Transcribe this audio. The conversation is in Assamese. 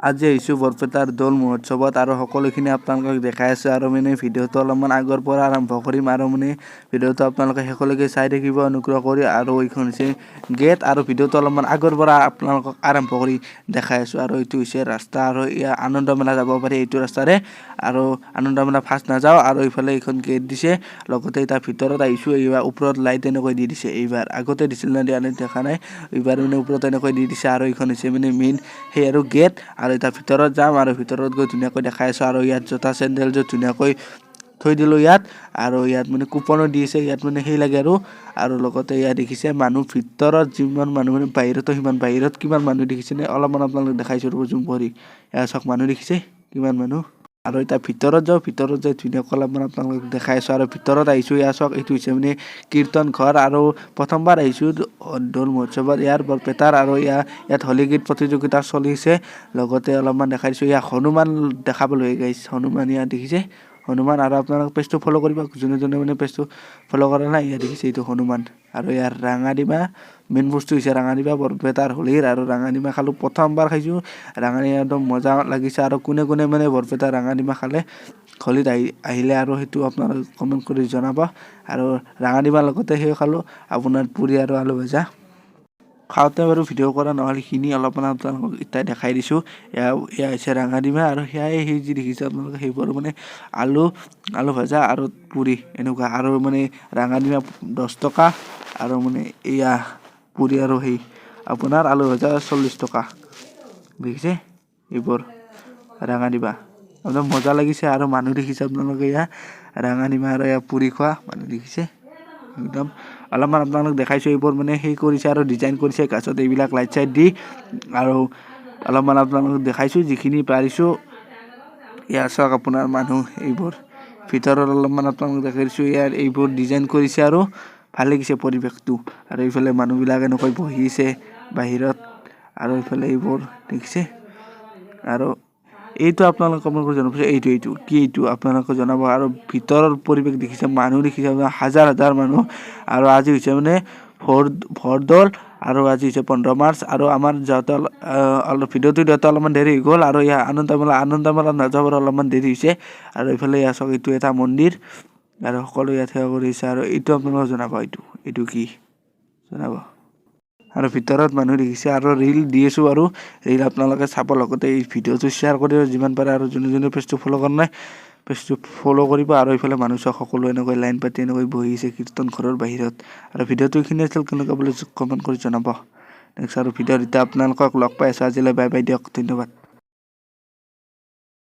আজি আহিছোঁ বৰপেটাৰ দৌল মহোৎসৱত আৰু সকলোখিনি আপোনালোকক দেখাই আছোঁ আৰু মানে ভিডিঅ'টো অলপমান আগৰ পৰা আৰম্ভ কৰিম আৰু মানে ভিডিঅ'টো আপোনালোকে শেষলৈকে চাই থাকিব অনুগ্ৰহ কৰি। আৰু এইখন হৈছে গেট আৰু ভিডিঅ'টো অলপমান আগৰ পৰা আপোনালোকক আৰম্ভ কৰি দেখাই আছোঁ। আৰু এইটো হৈছে ৰাস্তা আৰু ইয়াৰ আনন্দ মেলা যাব পাৰি এইটো ৰাস্তাৰে আৰু আনন্দ মেলা ফাৰ্ষ্ট নাযাওঁ আৰু এইফালে এইখন গেট দিছে। লগতে তাৰ ভিতৰত আহিছোঁ, এইবাৰ ওপৰত লাইট এনেকৈ দি দিছে। এইবাৰ আগতে দিছিল না দিয়া দেখা নাই, এইবাৰ মানে ওপৰত এনেকৈ দি দিছে আৰু এইখন হৈছে মানে মেইন সেই আৰু গেট। আৰু এতিয়া ভিতৰত যাম আৰু ভিতৰত গৈ ধুনীয়াকৈ দেখাই আছোঁ। আৰু ইয়াত জোতা চেণ্ডেলযোৰ ধুনীয়াকৈ থৈ দিলোঁ ইয়াত আৰু ইয়াত মানে কুপনো দিছে ইয়াত মানে সেই লাগে আৰু লগতে ইয়াত দেখিছে মানুহ ভিতৰত যিমান মানুহ মানে বাহিৰতো সিমান, বাহিৰত কিমান মানুহ দেখিছেনে অলপমান আপোনালোক দেখাইছোঁ ৰ'ব জুম কৰি। এয়া চাওক মানুহ দেখিছে কিমান মানুহ। আৰু এতিয়া ভিতৰত যাওঁ, ভিতৰত যাই ধুনীয়াকৈ অলপমান আপোনালোকক দেখাই আছোঁ। আৰু ভিতৰত আহিছোঁ, এয়া চাওক এইটো হৈছে মানে কীৰ্তন ঘৰ আৰু প্ৰথমবাৰ আহিছোঁ দৌল মহোৎসৱত ইয়াৰ বৰপেটাৰ আৰু ইয়াত হলী গীত প্ৰতিযোগিতা চলিছে। লগতে অলপমান দেখাই দিছোঁ, ইয়াত হনুমান দেখা পালোঁ গাইছ, হনুমান ইয়াত দেখিছে হনুমান। আৰু আপোনালোক পেজটো ফ'ল' কৰিব যোনে যোনে মানে পেজটো ফ'ল' কৰা নাই। ইয়াত দেখিছে এইটো হনুমান আৰু ইয়াৰ ৰাঙাদিমা মেইন বস্তু হৈছে ৰাঙাদিমা বৰপেটাৰ হোলীৰ। আৰু ৰাঙাদিমা খালোঁ, প্ৰথমবাৰ খাইছোঁ ৰাঙাদিমা, একদম মজা লাগিছে। আৰু কোনে কোনে মানে বৰপেটাৰ ৰাঙাদিমা খালে হোলীত আহিলে আৰু সেইটো আপোনালোকে কমেণ্ট কৰি জনাব। আৰু ৰাঙাদিমাৰ লগতে সেই খালোঁ আপোনাৰ পুৰি আৰু আলু ভাজা। খাওঁতে বাৰু ভিডিঅ' কৰা নহ'ল, সেইখিনি অলপমান আপোনালোকক এতিয়া দেখাই দিছোঁ। এয়া হৈছে ৰাঙাদিমা আৰু সেয়াই সেই যি দেখিছে আপোনালোকে সেইবোৰ মানে আলু ভাজা আৰু পুৰি এনেকুৱা। আৰু মানে ৰাঙাদিমা 10 টকা আৰু মানে এয়া পুৰি আৰু সেই আপোনাৰ আলু ভাজা 40 টকা দেখিছে। এইবোৰ ৰাঙাদিমা একদম মজা লাগিছে। আৰু মানুহ দেখিছে আপোনালোকে এয়া ৰাঙাদিমা আৰু এয়া পুৰি খোৱা মানুহ দেখিছে একদম। অলপমান আপোনালোক দেখাইছোঁ, এইবোৰ মানে সেই কৰিছে আৰু ডিজাইন কৰিছে গাছত এইবিলাক লাইট চাইট দি। আৰু অলপমান আপোনালোকক দেখাইছোঁ যিখিনি পাৰিছোঁ। এয়া চাওক আপোনাৰ মানুহ এইবোৰ ভিতৰত অলপমান আপোনালোকক দেখাইছোঁ, ইয়াৰ এইবোৰ ডিজাইন কৰিছে আৰু ভাল লাগিছে পৰিৱেশটো। আৰু এইফালে মানুহবিলাক এনেকৈ বহিছে বাহিৰত আৰু এইফালে এইবোৰ দেখিছে। আৰু এইটো আপোনালোকে কমেণ্ট কৰি জনাব, এইটো আপোনালোকে জনাব। আৰু ভিতৰৰ পৰিৱেশ দেখিছে, মানুহ দেখিছে হাজাৰ হাজাৰ মানুহ। আৰু আজি হৈছে মানে ভৰদৌল আৰু আজি হৈছে 15 মাৰ্চ। আৰু আমাৰ যাওঁতে ভিডিঅ'টো দিওঁতে অলপমান দেৰি হৈ গ'ল আৰু ইয়াৰ আনন্দমেলাত নাযাব অলপমান দেৰি হৈছে। আৰু এইফালে এয়া চাওক এইটো এটা মন্দিৰ আৰু সকলো ইয়াত সেৱা কৰিছে। আৰু এইটো আপোনালোকে জনাব, এইটো কি জনাব। আৰু ভিতৰত মানুহ দেখিছে আৰু ৰীল দি আছোঁ আৰু ৰীল আপোনালোকে চাব, লগতে এই ভিডিঅ'টো শ্বেয়াৰ কৰিব যিমান পাৰে। আৰু যোনে যোনে পেজটো ফ'ল' কৰা নাই পেজটো ফ'ল' কৰিব। আৰু এইফালে মানুহ চাওক সকলো এনেকৈ লাইন পাতি এনেকৈ বহি আছে কীৰ্তন ঘৰৰ বাহিৰত। আৰু ভিডিঅ'টো এইখিনি আছিল, কেনেকুৱা বুলি কমেণ্ট কৰি জনাব। নেক্সট আৰু ভিডিঅ'ত এতিয়া আপোনালোকক লগ পাই আছোঁ। আজিলৈ বাই বাই দিয়ক, ধন্যবাদ।